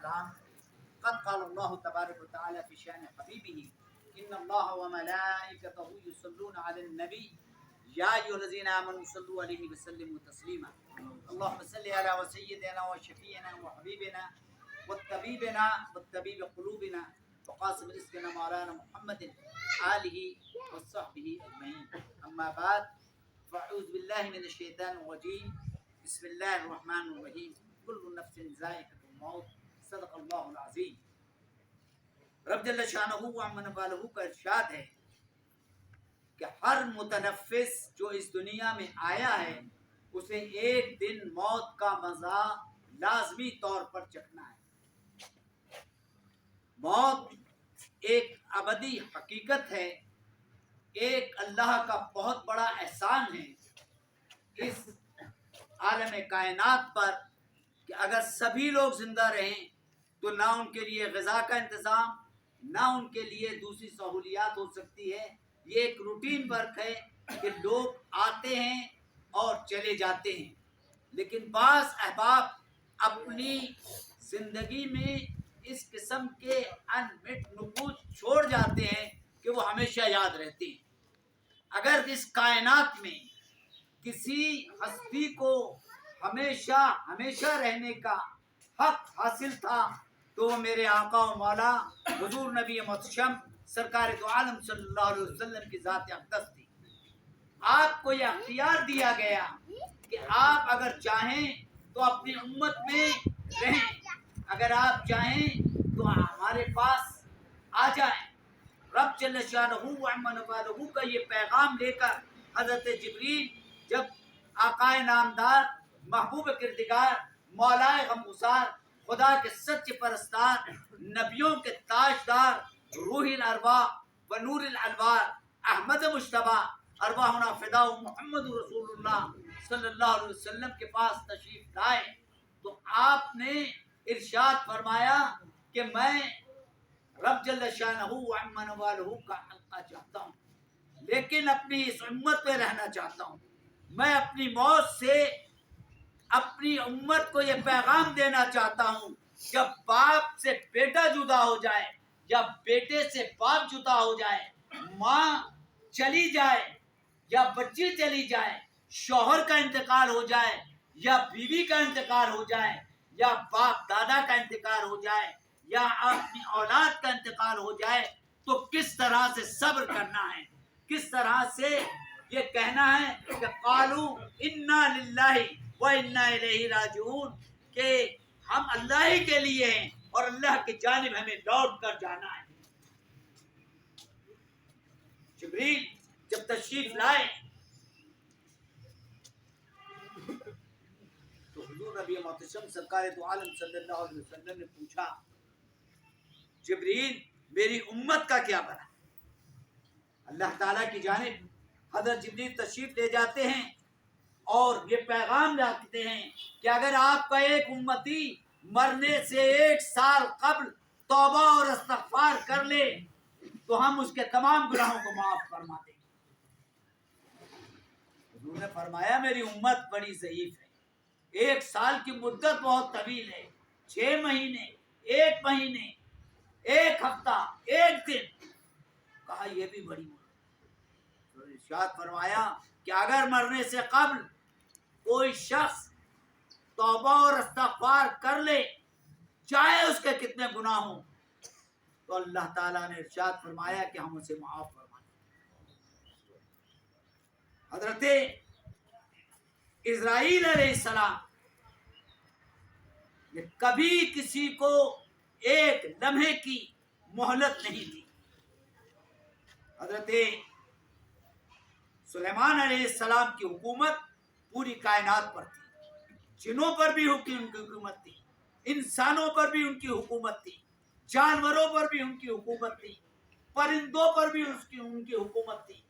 الكلام قد قال الله تبارك وتعالى في شأن حبيبه إن الله وملائكته يصلون على النبي يا أيها الذين آمنوا صلوا عليه وسلموا تسليما اللهم صل على وسيدنا وشفيعنا وحبيبنا والطبيبنا والطبيب قلوبنا وقاسم رزقنا مولانا محمد آله وصحبه أجمعين أما بعد فأعوذ بالله من الشيطان الرجيم بسم الله الرحمن الرحيم كل نفس ذائقة الموت صدق اللہ العظیم۔ رب جل شانہ و عمن والہ کا ارشاد ہے کہ ہر متنفس جو اس دنیا میں آیا ہے اسے ایک دن موت کا مزہ لازمی طور پر چکھنا ہے۔ موت ایک ابدی حقیقت ہے، ایک اللہ کا بہت بڑا احسان ہے اس عالم کائنات پر کہ اگر سبھی لوگ زندہ رہیں تو نہ ان کے لیے غذا کا انتظام نہ ان کے لیے دوسری سہولیات ہو سکتی ہے۔ یہ ایک روٹین ورک ہے کہ لوگ آتے ہیں اور چلے جاتے ہیں، لیکن بعض احباب اپنی زندگی میں اس قسم کے انمٹ نقوش چھوڑ جاتے ہیں کہ وہ ہمیشہ یاد رہتے ہیں۔ اگر اس کائنات میں کسی ہستی کو ہمیشہ رہنے کا حق حاصل تھا تو وہ میرے آقا و مولا حضور نبی محتشم سرکار دو عالم صلی اللہ علیہ وسلم کی ذات اقدس تھی۔ آپ کو یہ اختیار دیا گیا کہ آپ اگر چاہیں تو اپنی امت میں رہیں، اگر آپ چاہیں تو ہمارے پاس آ جائیں۔ رب جل شانہ و عمن والہ کا یہ پیغام لے کر حضرت جبریل جب آقائے نامدار محبوب کردگار مولائے غمگسار خدا کے سچ پرستار نبیوں کے تاجدار روح الارواح و نور الانوار احمد مجتبیٰ ارواحنا فداء محمد رسول اللہ صلی اللہ علیہ وسلم کے پاس تشریف لائے تو آپ نے ارشاد فرمایا کہ میں رب جل شانہ و عمن والہ کا حلقہ چاہتا ہوں، لیکن اپنی اس امت میں رہنا چاہتا ہوں۔ میں اپنی موت سے اپنی امت کو یہ پیغام دینا چاہتا ہوں، جب باپ سے بیٹا جدا ہو جائے یا بیٹے سے باپ جدا ہو جائے، ماں چلی جائے یا بچی چلی جائے، شوہر کا انتقال ہو جائے یا بیوی کا انتقال ہو جائے یا باپ دادا کا انتقال ہو جائے یا اپنی اولاد کا انتقال ہو جائے تو کس طرح سے صبر کرنا ہے، کس طرح سے یہ کہنا ہے کہ قالوا انا للہ و انا الیہ راجعون، کہ ہم اللہ ہی کے لیے ہیں اور اللہ کی جانب ہمیں لوٹ کر جانا ہے۔ جبریل جب تشریف لائے تو حضور نبی محتشم سرکار دو عالم صلی اللہ علیہ وسلم نے پوچھا جبریل میری امت کا کیا بنا؟ اللہ تعالیٰ کی جانب حضرت جبریل تشریف لے جاتے ہیں اور یہ پیغام رکھتے ہیں کہ اگر آپ کا ایک امتی مرنے سے 1 سال قبل توبہ اور استغفار کر لے تو ہم اس کے تمام گناہوں کو معاف فرما دیں گے۔ حضور نے فرمایا میری امت بڑی ضعیف ہے، 1 سال کی مدت بہت طویل ہے، 6 مہینے 1 مہینے 1 ہفتہ 1 دن، کہا یہ بھی بڑی مدت۔ ارشاد فرمایا کہ اگر مرنے سے قبل کوئی شخص توبہ اور استغفار کر لے چاہے اس کے کتنے گناہ ہوں تو اللہ تعالیٰ نے ارشاد فرمایا کہ ہم اسے معاف فرما دیں۔ حضرت اسرائیل علیہ السلام نے کبھی کسی کو ایک لمحے کی مہلت نہیں دی۔ حضرت سلیمان علیہ السلام کی حکومت پوری کائنات پر تھی، جنوں پر بھی ان کی حکومت تھی، انسانوں پر بھی ان کی حکومت تھی، جانوروں پر بھی ان کی حکومت تھی، پرندوں پر بھی ان کی حکومت تھی۔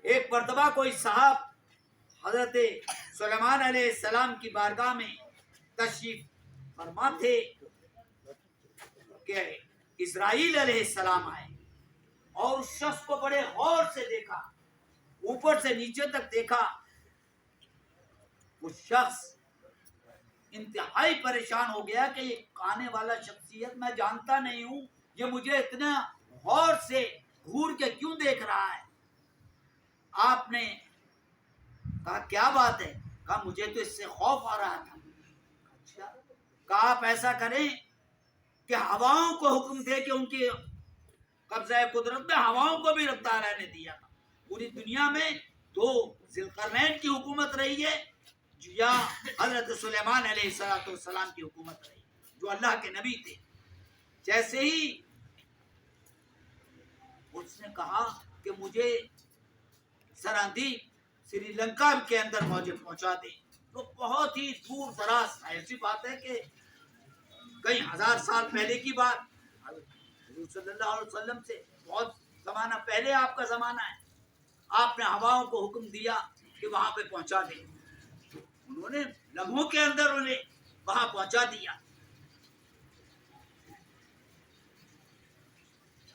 ایک مرتبہ کوئی صاحب حضرت سلیمان علیہ السلام کی بارگاہ میں تشریف فرما تھے کہ اسرائیل علیہ السلام آئے اور اس شخص کو بڑے غور سے دیکھا، اوپر سے نیچے تک دیکھا۔ وہ شخص انتہائی پریشان ہو گیا کہ یہ آنے والا شخصیت میں جانتا نہیں ہوں، یہ مجھے اتنا غور سے گھور کے کیوں دیکھ رہا ہے. آپ نے کہا کیا بات ہے؟ کہا مجھے تو اس سے خوف آ رہا تھا. اچھا. کہا آپ ایسا کریں کہ ہواؤں کو حکم دے کہ ان کی قبضہ قدرت میں ہواؤں کو بھی رفتار رہنے دیا تھا. پوری دنیا میں تو ذی القرنین کی حکومت رہی ہے یا حضرت سلیمان علیہ السلام کی حکومت رہی جو اللہ کے نبی تھے. جیسے ہی اس نے کہا کہ مجھے سرندیپ سری لنکا کے اندر مجھے پہنچا دے، تو بہت ہی دور دراز، ایسی بات ہے کہ کئی ہزار سال پہلے کی بات، حضور صلی اللہ علیہ وسلم سے بہت زمانہ پہلے آپ کا زمانہ ہے. آپ نے ہواؤں کو حکم دیا کہ وہاں پہ پہنچا دے. انہوں نے لمحوں کے اندر انہیں وہاں پہنچا دیا.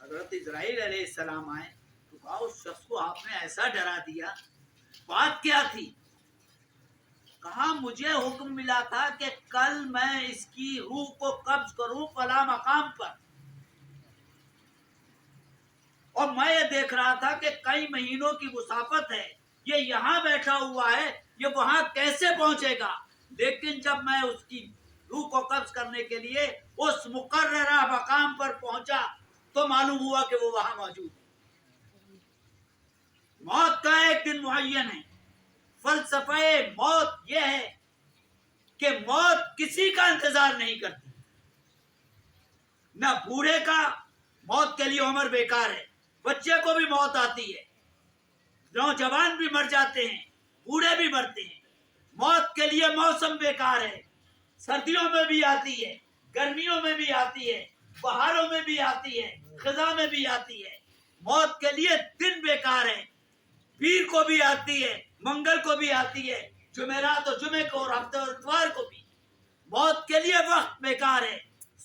حضرت اسرائیل علیہ السلام آئے تو کہا اس شخص کو آپ نے ایسا ڈرا دیا، بات کیا تھی؟ کہا مجھے حکم ملا تھا کہ کل میں اس کی روح کو قبض کروں فلاں مقام پر، اور میں یہ دیکھ رہا تھا کہ کئی مہینوں کی مسافت ہے، یہ یہاں بیٹھا ہوا ہے، یہ وہاں کیسے پہنچے گا؟ لیکن جب میں اس کی روح کو قبض کرنے کے لیے اس مقررہ مقام پر پہنچا تو معلوم ہوا کہ وہ وہاں موجود ہے. موت کا ایک دن معین ہے. فلسفہ موت یہ ہے کہ موت کسی کا انتظار نہیں کرتی. نہ بوڑھے کا، موت کے لیے عمر بیکار ہے. بچے کو بھی موت آتی ہے، نوجوان بھی مر جاتے ہیں، بوڑھے بھی مرتے ہیں. موت کے لیے موسم بیکار ہے، سردیوں میں بھی آتی ہے، گرمیوں میں بھی آتی ہے، بہاروں میں بھی آتی ہے، خزاں میں بھی آتی ہے. موت کے لیے دن بیکار ہے، پیر کو بھی آتی ہے، منگل کو بھی آتی ہے، جمعرات اور جمعے کو اور ہفتے اور اتوار کو بھی. موت کے لیے وقت بیکار ہے،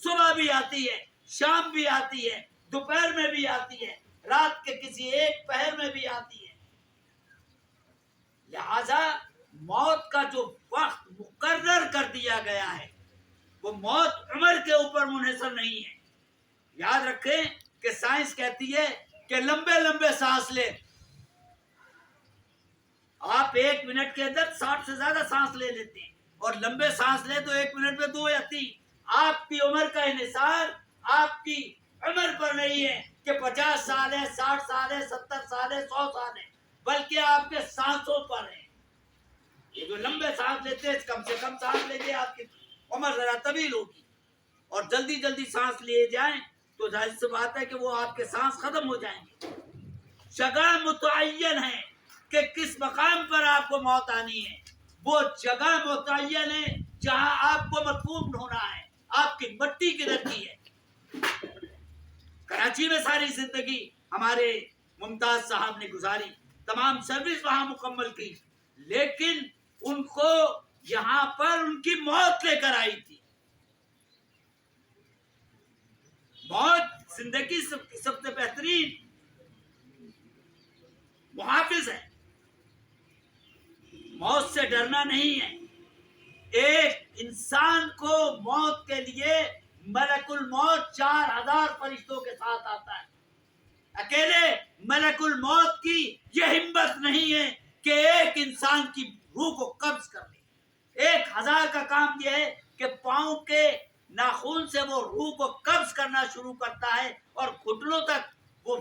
صبح بھی آتی ہے، شام بھی آتی ہے، دوپہر میں بھی آتی ہے، رات کے کسی ایک پہر میں بھی آتی ہے. لہذا موت کا جو وقت مقرر کر دیا گیا ہے وہ موت عمر کے اوپر منحصر نہیں ہے. یاد رکھیں کہ سائنس کہتی ہے کہ لمبے لمبے سانس لے. آپ 1 منٹ کے اندر 60 سے زیادہ سانس لے لیتے ہیں، اور لمبے سانس لے تو 1 منٹ میں 2 یا 3. آپ کی عمر کا انحصار آپ کی عمر پر نہیں ہے کہ 50 سال ہے، 60 سال ہے، 70 سال ہے، 100 سال ہے، بلکہ آپ کے سانسوں پر ہے. یہ جو لمبے سانس لیتے ہیں کم سے کم سانس لیجیے، آپ کی عمر ذرا طویل ہوگی. اور جلدی جلدی سانس لیے جائیں تو ظاہر سی بات ہے کہ وہ آپ کے سانس ختم ہو جائیں گے. جگہ متعین ہے کہ کس مقام پر آپ کو موت آنی ہے. وہ جگہ متعین ہے جہاں آپ کو مدفون ہونا ہے. آپ کی مٹی کدھر کی ہے؟ کراچی میں ساری زندگی ہمارے ممتاز صاحب نے گزاری، تمام سروس وہاں مکمل کی، لیکن ان کو یہاں پر ان کی موت لے کر آئی تھی. موت زندگی سب سے بہترین محافظ ہے. موت سے ڈرنا نہیں ہے. ایک انسان کو موت کے لیے ملک الموت 4000 فرشتوں کے ساتھ آتا ہے. اکیلے ملک الموت کی یہ ہمت نہیں ہے کہ ایک انسان کی روح کو قبض کر لے. 1000 کا کام یہ ہے کہ پاؤں کے ناخن سے وہ روح کو قبض کرنا شروع کرتا ہے اور گھٹنوں تک وہ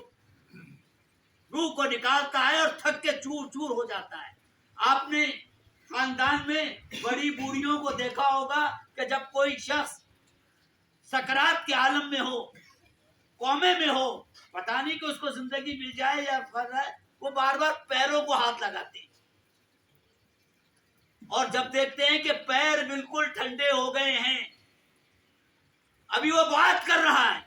روح کو نکالتا ہے اور تھک کے چور چور ہو جاتا ہے. آپ نے خاندان میں بڑی بوڑھیوں کو دیکھا ہوگا کہ جب کوئی شخص سکرات کے عالم میں ہو، کومے میں ہو، پتہ نہیں کہ اس کو زندگی مل جائے یا پھر جائے، وہ بار بار پیروں کو ہاتھ لگاتے ہیں، اور جب دیکھتے ہیں کہ پیر بالکل ٹھنڈے ہو گئے ہیں، ابھی وہ بات کر رہا ہے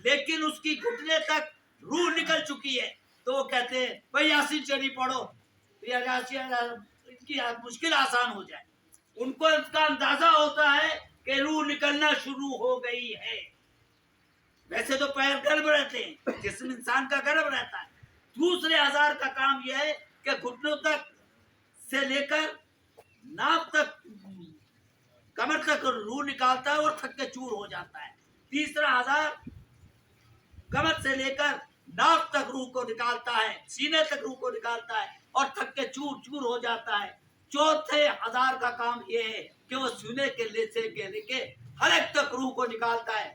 لیکن اس کی گھٹنے تک روح نکل چکی ہے، تو وہ کہتے ہیں بھائی یاسین شریف پڑھو، ان کی مشکل آسان ہو جائے. ان کو اس کا اندازہ ہوتا ہے کہ روح نکلنا شروع ہو گئی ہے. ویسے تو پیر گرم رہتے ہیں، جسم انسان کا گرم رہتا ہے. دوسرے 1000 کا کام یہ ہے کہ گھٹنوں تک سے لے کر ناف تک کمر تک روح نکالتا ہے اور تھک کے چور ہو جاتا ہے. تیسرا ہزار کمر سے لے کر ناک تک روح کو نکالتا ہے, سینے تک روح کو نکالتا ہے اور تھک کے چور چور ہو جاتا ہے. چوتھے ہزار کا کام یہ ہے کہ وہ سینے کے لے کے حلق تک روح کو نکالتا ہے.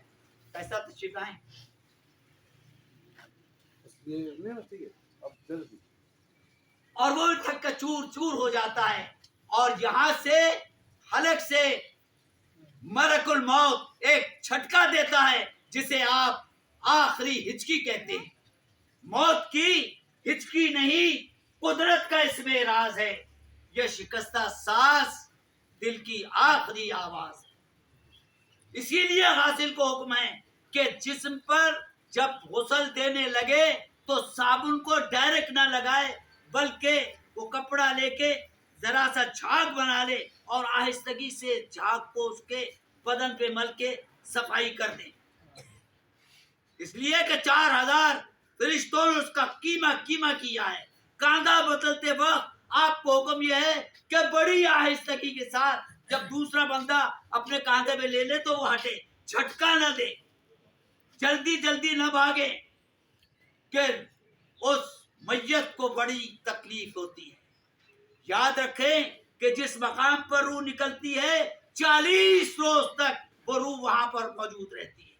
کیسا تشریف لائیں؟ اور وہ بھی تھک کر چور چور ہو جاتا ہے. اور یہاں سے حلق سے ملک الموت ایک جھٹکا دیتا ہے جسے آپ آخری ہچکی کہتے ہیں. موت کی ہچکی نہیں, قدرت کا اس میں راز ہے. یہ شکستہ سانس دل کی آخری آواز ہے. اسی لیے غاسل کو حکم ہے کہ جسم پر جب غسل دینے لگے تو صابن کو ڈائریکٹ نہ لگائے, بلکہ وہ کپڑا لے کے ذرا سا جھاگ بنا لے اور آہستگی سے جھاگ کو اس کے بدن پہ مل کے صفائی کر دیں. اس لیے کہ 4000 فرشتوں نے اس کا کیما کیا ہے. کاندھا بدلتے وقت آپ کو حکم یہ ہے کہ بڑی آہستگی کے ساتھ جب دوسرا بندہ اپنے کاندھے پہ لے لے تو وہ ہٹے, جھٹکا نہ دے, جلدی جلدی نہ بھاگے, کہ اس میت کو بڑی تکلیف ہوتی ہے. یاد رکھیں کہ جس مقام پر روح نکلتی ہے 40 روز تک وہ روح وہاں پر موجود رہتی ہے.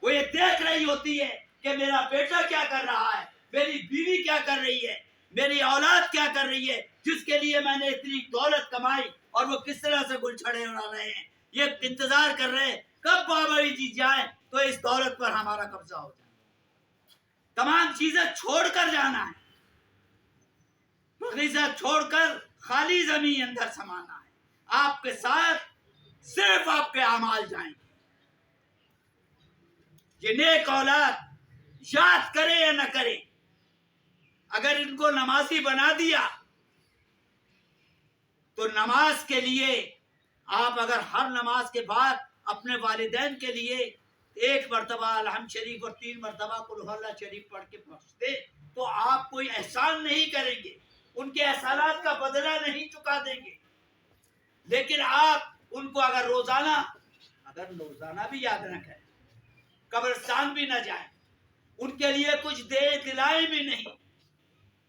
وہ یہ دیکھ رہی ہوتی ہے کہ میرا بیٹا کیا کر رہا ہے, میری بیوی کیا کر رہی ہے, میری اولاد کیا کر رہی ہے, جس کے لیے میں نے اتنی دولت کمائی, اور وہ کس طرح سے گل چھڑے اڑا رہے ہیں. یہ انتظار کر رہے ہیں کب بابا جی جائیں تو اس دولت پر ہمارا قبضہ ہو جائے. تمام چیزیں چھوڑ کر جانا ہے, بغیچہ چھوڑ کر خالی زمین اندر سمانا ہے. آپ کے ساتھ صرف آپ کے اعمال جائیں گے. یہ نیک اولاد یاد کرے یا نہ کرے, اگر ان کو نمازی بنا دیا تو نماز کے لیے آپ اگر ہر نماز کے بعد اپنے والدین کے لیے 1 مرتبہ الحمد شریف اور 3 مرتبہ قل هو اللہ شریف پڑھ کے بخش دے تو آپ کوئی احسان نہیں کریں گے, ان کے احسانات کا بدلہ نہیں چکا دیں گے. لیکن آپ ان کو اگر روزانہ بھی یاد نہ کریں, قبرستان بھی نہ جائیں, ان کے لیے کچھ دے دلائیں بھی نہیں,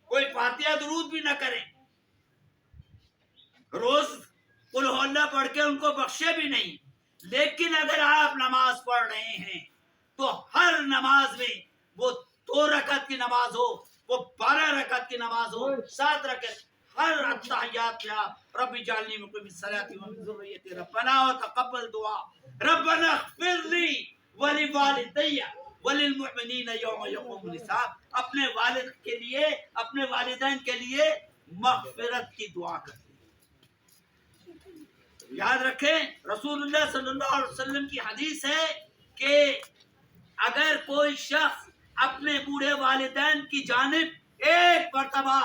کوئی فاتحہ درود بھی نہ کریں, روز قل هو اللہ پڑھ کے ان کو بخشے بھی نہیں, لیکن اگر آپ نماز پڑھ رہے ہیں تو ہر نماز میں وہ 2 رکعت کی نماز ہو, وہ 12 رکعت کی نماز ہو, 7 رکعت, ہر التحیات میں آپ رب اجعلنی مقیم الصلاۃ ومن ذریتی ربنا وتقبل دعا ربنا اغفر لی ولوالدی وللمؤمنین یوم یقوم الحساب. اپنے والد کے لیے, اپنے والدین کے لیے مغفرت کی دعا کریں. یاد رکھیں رسول اللہ صلی اللہ علیہ وسلم کی حدیث ہے کہ اگر کوئی شخص اپنے بوڑھے والدین کی جانب 1 مرتبہ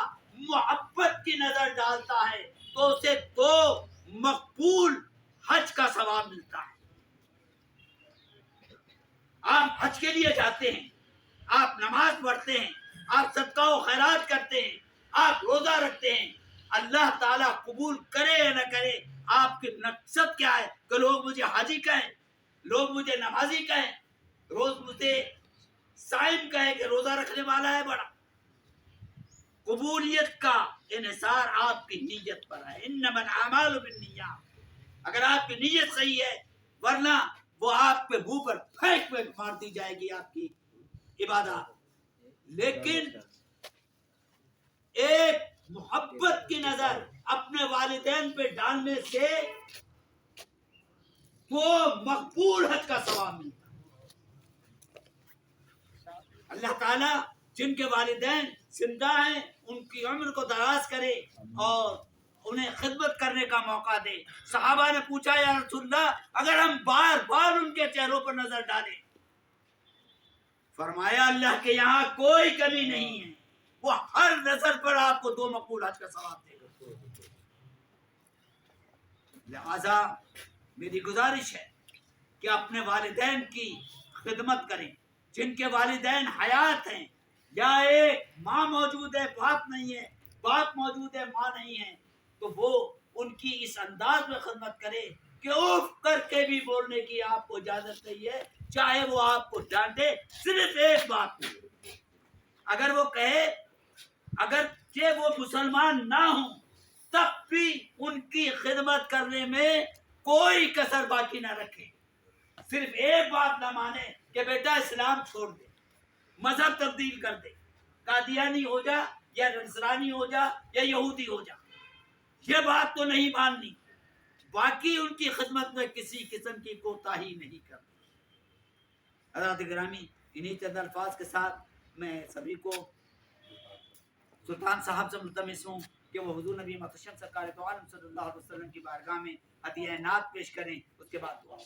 محبت کی نظر ڈالتا ہے تو اسے 2 مقبول حج کا ثواب ملتا ہے. آپ حج کے لیے جاتے ہیں, آپ نماز پڑھتے ہیں, آپ صدقہ و خیرات کرتے ہیں, آپ روزہ رکھتے ہیں, اللہ تعالیٰ قبول کرے یا نہ کرے, آپ کی مقصد کیا ہے کہ لوگ مجھے حاجی کہیں, لوگ مجھے نمازی کہیں, روز مجھے صائم کہیں کہ روزہ رکھنے والا ہے بڑا. قبولیت کا انحصار آپ کی نیت پر ہے. انما الاعمال بالنیات. اگر آپ کی نیت صحیح ہے, ورنہ وہ آپ کے منہ پر پھینک مار دی جائے گی آپ کی عبادات. لیکن ایک محبت کی نظر اپنے والدین پہ ڈالنے سے وہ مقبول حج کا ثواب ملتا ہے. اللہ تعالیٰ جن کے والدین زندہ ہیں ان کی عمر کو دراز کرے اور انہیں خدمت کرنے کا موقع دے. صحابہ نے پوچھا یا رسول اللہ اگر ہم بار بار ان کے چہروں پر نظر ڈالیں, فرمایا اللہ کے یہاں کوئی کمی نہیں ہے, وہ ہر نظر پر آپ کو 2 مقبول حج کا ثواب دے گا. لہذا میری گزارش ہے کہ اپنے والدین کی خدمت کریں. جن کے والدین حیات ہیں, یا ایک ماں موجود ہے باپ نہیں ہے, باپ موجود ہے ماں نہیں ہے, تو وہ ان کی اس انداز میں خدمت کرے کہ اف کر کے بھی بولنے کی آپ کو اجازت نہیں ہے، چاہے وہ آپ کو ڈانٹے، صرف ایک بات، اگر وہ کہے اگر کہ وہ مسلمان نہ ہوں تب بھی ان کی خدمت کرنے میں کوئی کسر باقی نہ رکھے، صرف ایک بات نہ مانے کہ بیٹا اسلام چھوڑ دے، مذہب تبدیل کر دے، قادیانی ہو جا یا نصرانی ہو جا یا یہودی ہو جا، یہ بات تو نہیں ماننی، باقی ان کی خدمت میں کسی قسم کی کوتاہی نہیں کرنی۔ حضرات گرامی، انہی چند الفاظ کے ساتھ میں سبھی کو سلطان صاحب سے ملتمس ہوں کہ وہ حضور نبی محتشم سرکار تو عالم صلی اللہ علیہ وسلم کی بارگاہ میں ہدیہ نعت پیش کریں، اس کے بعد دعا۔